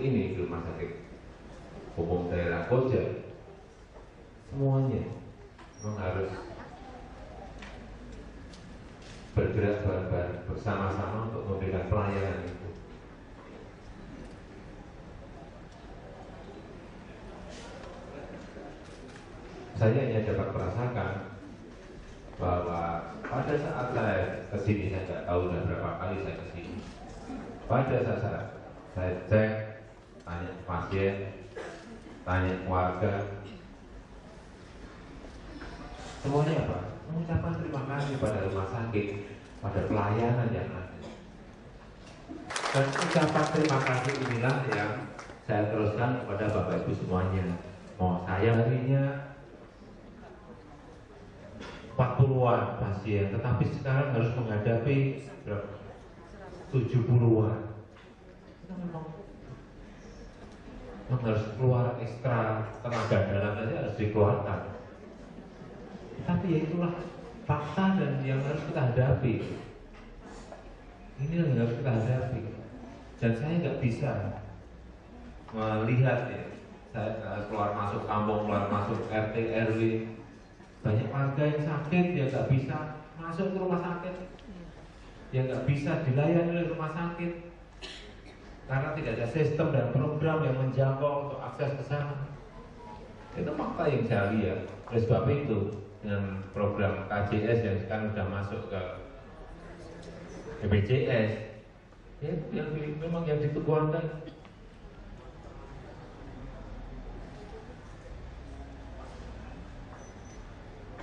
ini di Rumah Sakit Umum Daerah Koja, semuanya memang harus bergerak bareng-bareng bersama-sama untuk memberikan pelayanan itu. Saya hanya dapat merasakan bahwa pada saat saya kesini, saya nggak tahu sudah berapa kali saya kesini. Pada saat saya cek, tanya pasien, tanya warga, semuanya apa? Mengucapkan terima kasih pada rumah sakit, pada pelayanan yang ada. Dan ucapan terima kasih inilah yang saya teruskan kepada Bapak Ibu semuanya. Mau saya harinya 40-an pasien, tetapi sekarang harus menghadapi 70-an. Kita memang harus keluar ekstra tenaga dalam saja harus dikeluarkan. Tapi ya itulah fakta dan yang harus kita hadapi. Ini yang harus kita hadapi. Dan saya nggak bisa melihat ya, saya keluar masuk kampung, keluar masuk RT RW, banyak warga yang sakit, ya nggak bisa masuk ke rumah sakit, ya nggak bisa dilayani oleh rumah sakit karena tidak ada sistem dan program yang menjangkau untuk akses ke sana. Itu fakta yang saya lihat. Oleh sebab itu, dengan program KJS yang sekarang sudah masuk ke BPJS, ya itu yang memang yang diteguhkan.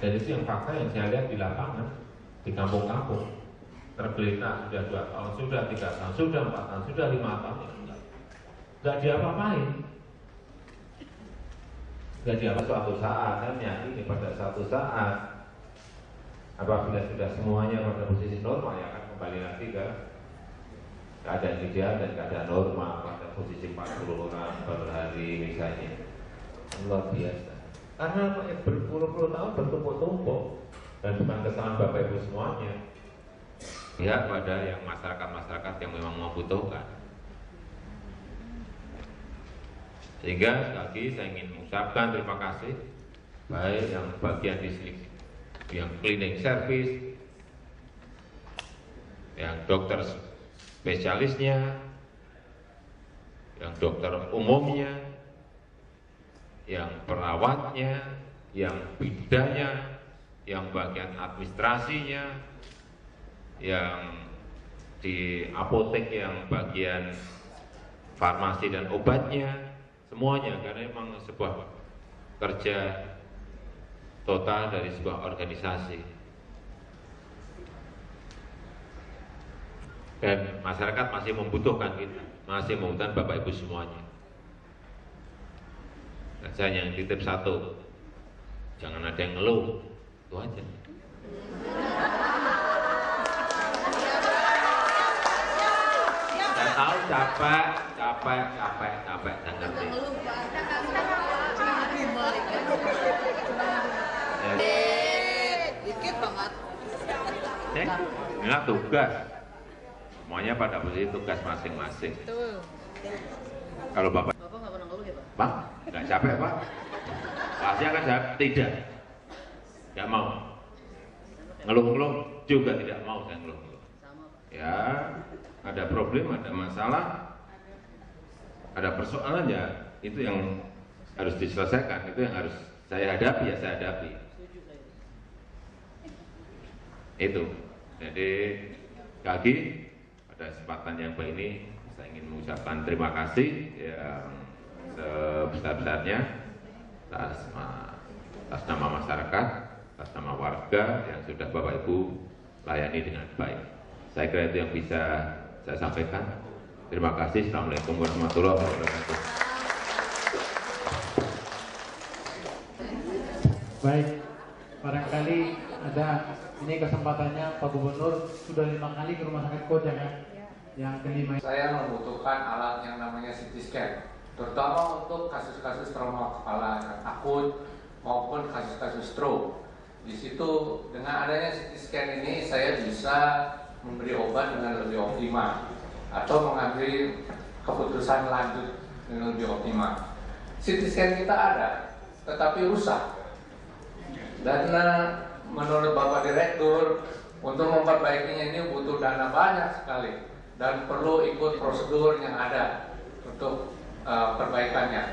Dan itu yang fakta yang saya lihat di lapangan, di kampung-kampung. Tergeletak sudah 2 tahun, sudah 3 tahun, sudah 4 tahun, sudah 5 tahun, ya enggak diapa-apain. Enggak diapa suatu saat, kan meyakini pada suatu saat apabila sudah semuanya pada posisi normal, ya akan kembali lagi ke keadaan ideal dan keadaan normal pada posisi 40 orang per hari misalnya. Luar biasa. Karena berpuluh-puluh tahun bertumpuk-tumpuk dan bukan kesalahan Bapak Ibu semuanya. Lihat pada yang masyarakat-masyarakat yang memang membutuhkan. Sehingga sekali lagi saya ingin mengucapkan terima kasih baik yang bagian di sini, yang cleaning service, yang dokter spesialisnya, yang dokter umumnya, yang perawatnya, yang bidanya, yang bagian administrasinya, yang di apotek yang bagian farmasi dan obatnya, semuanya, karena memang sebuah kerja total dari sebuah organisasi. Dan masyarakat masih membutuhkan kita, masih membutuhkan Bapak Ibu semuanya. Dan saya yang titip satu, jangan ada yang ngeluh, itu aja. Saya tahu capek, saya ngerti. Dikit banget. Enggak tugas, semuanya pada posisi tugas masing-masing. Kalau Bapak Nggak pernah ngeluh ya Pak? Pak, nggak capek Pak? Pasti akan jawab tidak, nggak mau. Ngeluh-ngeluh juga tidak mau saya ngeluh-ngeluh. Ya, ada problem, ada masalah, ada persoalan, ya itu yang harus diselesaikan, itu yang harus saya hadapi, ya saya hadapi. Itu. Jadi lagi pada kesempatan yang baik ini saya ingin mengucapkan terima kasih yang sebesar-besarnya atas nama masyarakat, atas nama warga yang sudah Bapak Ibu layani dengan baik. Saya kira itu yang bisa saya sampaikan. Terima kasih. Assalamualaikum warahmatullahi wabarakatuh. Baik, barangkali ada ini kesempatannya Pak Gubernur sudah 5 kali ke Rumah Sakit Koja kan? Yang kelima. Saya membutuhkan alat yang namanya CT scan, terutama untuk kasus-kasus trauma kepala yang akut maupun kasus-kasus stroke. Di situ dengan adanya CT scan ini saya bisa memberi obat dengan lebih optimal atau mengambil keputusan lanjut ini lebih optimal. CT scan kita ada, tetapi rusak. Dan menurut Bapak Direktur, untuk memperbaikinya ini butuh dana banyak sekali dan perlu ikut prosedur yang ada untuk perbaikannya.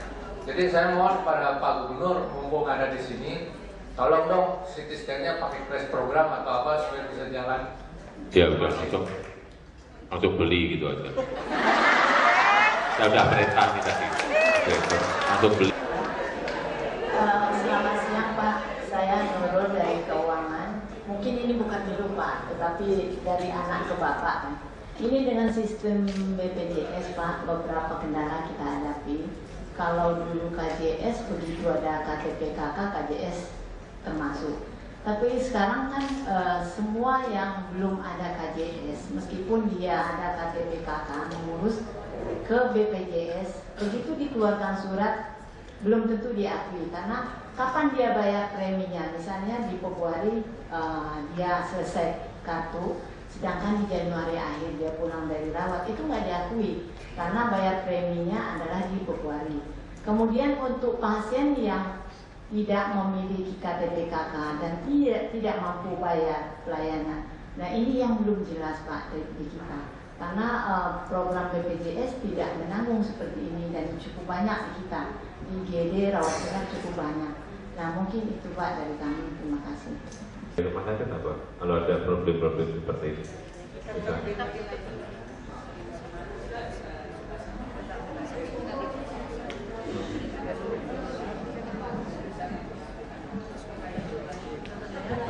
Jadi saya mohon pada Pak Gubernur, mumpung ada di sini, tolong dong CT scan-nya pakai crash program atau apa supaya bisa jalan. Dia udah langsung beli gitu aja. Saya udah perintah nih tadi, langsung beli. Selamat siang Pak, saya Nurul dari Keuangan. Mungkin ini bukan dulu Pak, tetapi dari anak ke bapak kan. Ini dengan sistem BPJS Pak, beberapa kendala kita hadapi. Kalau dulu KJS, begitu ada KTP KK, KJS termasuk. Tapi sekarang kan semua yang belum ada KJS, meskipun dia ada KTP KK, mengurus ke BPJS, begitu dikeluarkan surat, belum tentu diakui. Karena kapan dia bayar preminya, misalnya di Februari dia selesai kartu, sedangkan di Januari akhir dia pulang dari rawat, itu nggak diakui karena bayar preminya adalah di Februari. Kemudian untuk pasien yang tidak memiliki KTP KK dan tidak mampu bayar pelayanan, nah ini yang belum jelas Pak di kita, karena program BPJS tidak menanggung seperti ini dan cukup banyak di kita, di IGD rawat inap cukup banyak. Nah mungkin itu Pak dari kami, terima kasih. Di rumah sakit apa? Kalau ada problem-problem seperti itu,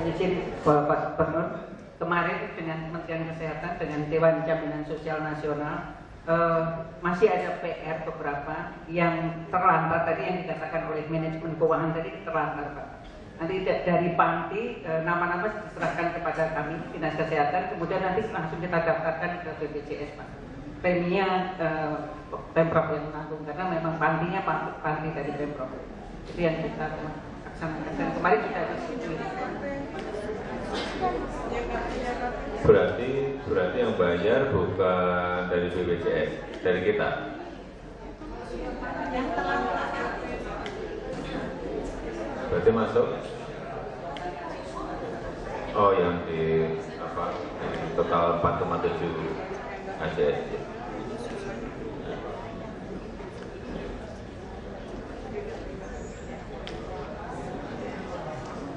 izin Bapak Gubernur, kemarin dengan Kementerian Kesehatan dengan Dewan Jaminan Sosial Nasional masih ada PR beberapa yang terlambat tadi yang dikatakan oleh manajemen keuangan tadi terlambat Pak. Nanti dari panti nama-nama diserahkan kepada kami Dinas Kesehatan, kemudian nanti langsung kita daftarkan ke BPJS Pak. Preminya Pemprov yang menanggung karena memang pantinya panti dari Pemprov. Itu yang kita laksanakan dan kemarin kita disetujui. Berarti yang bayar bukan dari BPJS, dari kita. Berarti masuk. Oh, yang di apa? Total 4,7 ACS.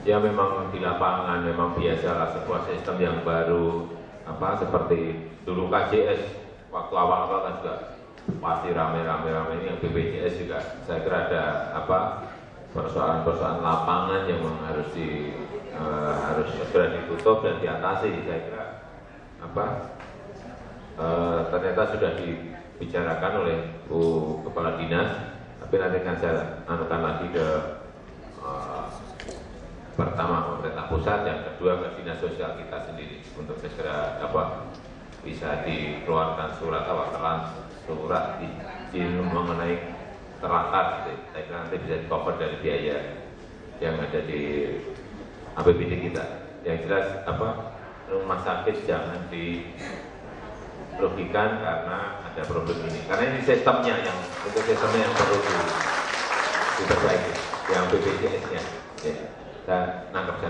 Ya memang di lapangan memang biasalah sebuah sistem yang baru, apa seperti dulu KJS waktu awal-awal kan juga pasti rame-rame ini, yang BPJS juga saya kira ada apa persoalan-persoalan lapangan yang memang harus segera ditutup dan diatasi. Saya kira apa ternyata sudah dibicarakan oleh Bu Kepala Dinas, tapi nanti akan saya anukan lagi ke pertama pemerintah pusat, yang kedua ke dinas sosial kita sendiri untuk segera apa bisa dikeluarkan surat izin mengenai terlantar. Saya kira nanti bisa di-cover dari biaya yang ada di APBD kita. Yang jelas apa rumah sakit jangan dirugikan karena ada problem ini. Karena ini sistemnya yang perlu diperbaiki, yang BPJS-nya. Ya. Saya nangkep.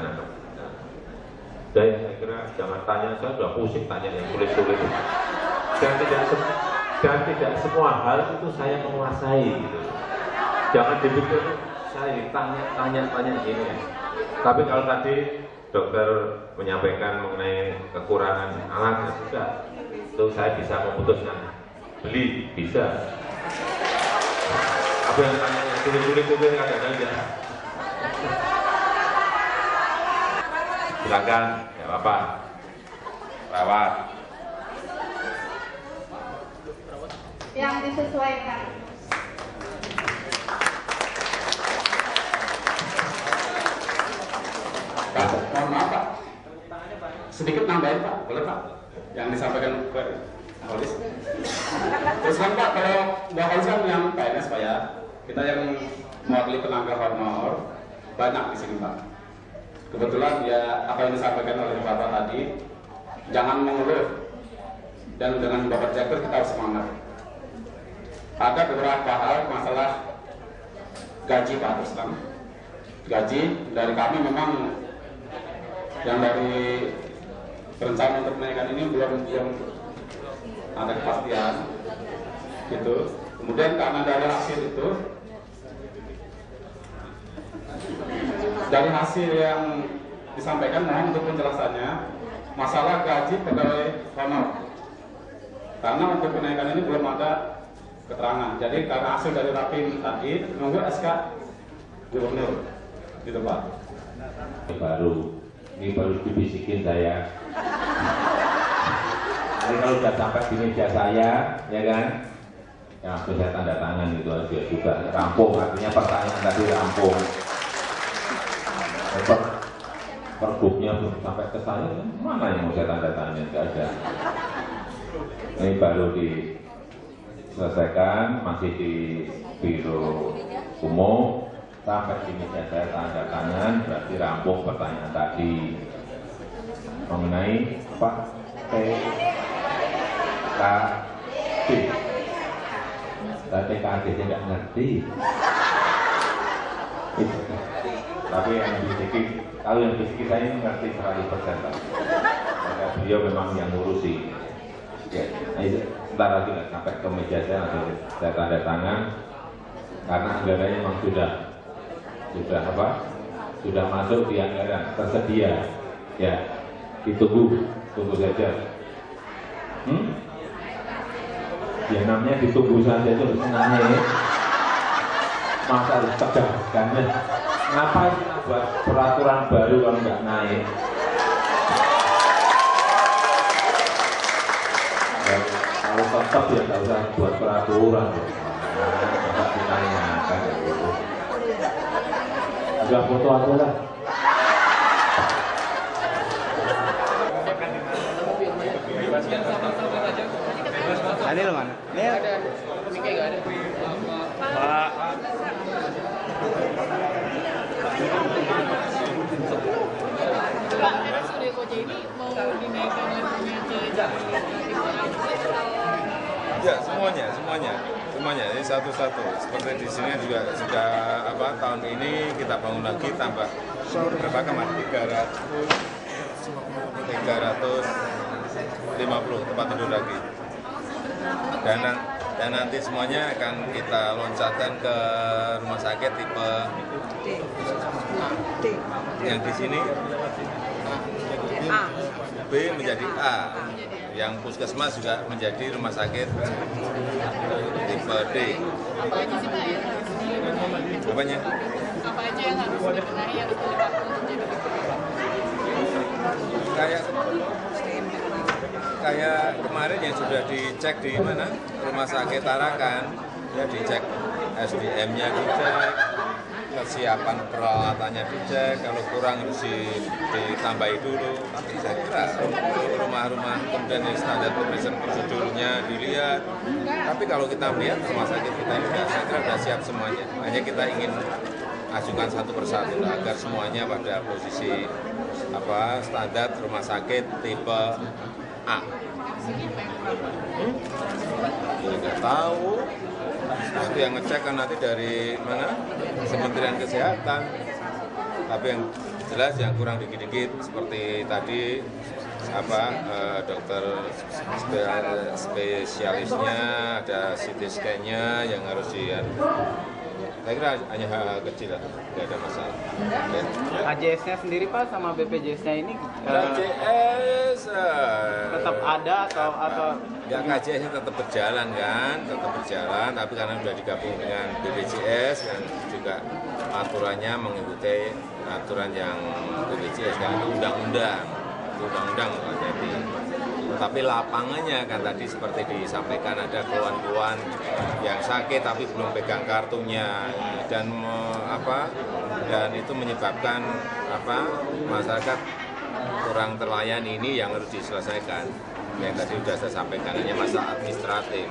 Saya kira jangan tanya, saya sudah pusing tanya yang sulit-sulit. Dan tidak semua hal itu saya menguasai gitu. Jangan dipikir saya tanya gini ya. Tapi kalau tadi dokter menyampaikan mengenai kekurangan alat, ya sudah, itu saya bisa memutuskan beli, bisa. Apa yang tanya yang sulit-sulit itu kadang-kadang ya. Silakan, ya apa? Rawat. Yang disesuaikan. Pak, mohon maaf Pak, sedikit nambahin Pak, boleh Pak? Yang disampaikan ke polis. Terus kan Pak, kalau Mbak Polis kan yang PNS Pak ya, kita yang mewakili tenaga honor banyak di sini Pak. Kebetulan ya apa yang disampaikan oleh Bapak tadi, jangan mengeluh, dan dengan Bapak Direktur kita harus semangat. ada beberapa hal masalah gaji Pak Rustam. Gaji dari kami memang yang dari rencana untuk kenaikan ini belum ada kepastian gitu. Kemudian karena dari hasil yang disampaikan, mohon untuk penjelasannya masalah gaji pegawai honor, karena untuk kenaikan ini belum ada keterangan. Jadi karena hasil dari rapim tadi nunggu SK gubernur gitu Pak. Ini baru dibisikin saya. Ini kalau sudah sampai di meja saya, ya kan? Ya langsung saya tanda tangan gitu aja juga. Rampung, artinya pertanyaan tadi rampung. Pergubnya belum sampai ke saya, mana yang mau saya tanda tangan? Tidak ada. Ini baru diselesaikan, masih di Biro Umum. Sampai di meja saya tanda tangan, berarti rampung pertanyaan tadi mengenai Pak TKD. TKD saya nggak ngerti. Tapi yang bisiki, kalau yang bisiki saya ini ngerti 100% Pak. Maka beliau memang yang ngurusi. Ya, nah itu sebentar lagi sampai ke meja saya langsung saya tanda tangan, karena anggarannya memang sudah masuk di anggaran, tersedia. Ya, tunggu saja. Ya namanya ditunggu saja itu senangnya. Masa harus tegaskan ya. Ngapain buat peraturan baru kalau nggak naik? Ya, kalau tetap ya nggak usah buat peraturan. Nggak ditanyakan ya gitu. Udah foto aja lah. Ada lo mana? Ini ada. Ini kayak gak ada. Pak. Pak, RSUD Koja ini mau dinaikkan levelnya ke Jakarta? Ya, semuanya. Ini satu-satu. Seperti di sini juga sudah tahun ini kita bangun lagi tambah berapa kamar? 350 tempat tidur lagi. Dan nanti semuanya akan kita loncatkan ke rumah sakit tipe yang di sini B menjadi A, yang puskesmas juga menjadi rumah sakit tipe D. Apa aja sih Pak yang harus dibenahi? Apanya? Apa aja yang harus dibenahi yang dilakukan untuk jadi kayak kemarin yang sudah dicek di mana rumah sakit Tarakan, ya dicek SDM-nya dicek, kesiapan peralatannya dicek, kalau kurang harus ditambahi dulu. Tapi saya kira rumah-rumah kemudian standar pemeriksaan prosedurnya dilihat. Tapi kalau kita melihat rumah sakit kita ini saya kira sudah siap semuanya. Hanya kita ingin ajukan satu persatu agar semuanya pada posisi standar rumah sakit tipe A. Ya nggak tahu. Nanti yang ngecek kan nanti dari mana? Kementerian Kesehatan. Tapi yang jelas yang kurang dikit-dikit seperti tadi dokter spesialisnya, ada CT scan-nya yang harus saya kira hanya hal kecil lah, tidak ada masalah. KJS-nya sendiri Pak sama BPJS-nya ini KJS tetap ada atau ya KJS-nya tetap berjalan kan, tapi karena sudah digabung dengan BPJS kan juga aturannya mengikuti aturan yang BPJS kan, itu undang-undang jadi. Tapi lapangannya kan tadi seperti disampaikan ada keluhan-keluhan yang sakit tapi belum pegang kartunya dan itu menyebabkan masyarakat kurang terlayani. Ini yang harus diselesaikan. Yang tadi sudah saya sampaikan hanya masalah administratif.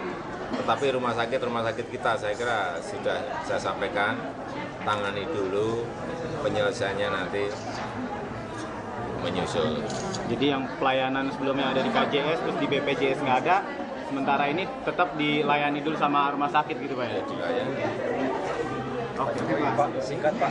Tetapi rumah sakit kita saya kira sudah saya sampaikan, tangani dulu, penyelesaiannya nanti menyusul. Jadi yang pelayanan sebelumnya ada di KJS terus di BPJS nggak ada, sementara ini tetap dilayani dulu sama rumah sakit gitu Pak ya? Dilayani. Oke Pak. Singkat Pak.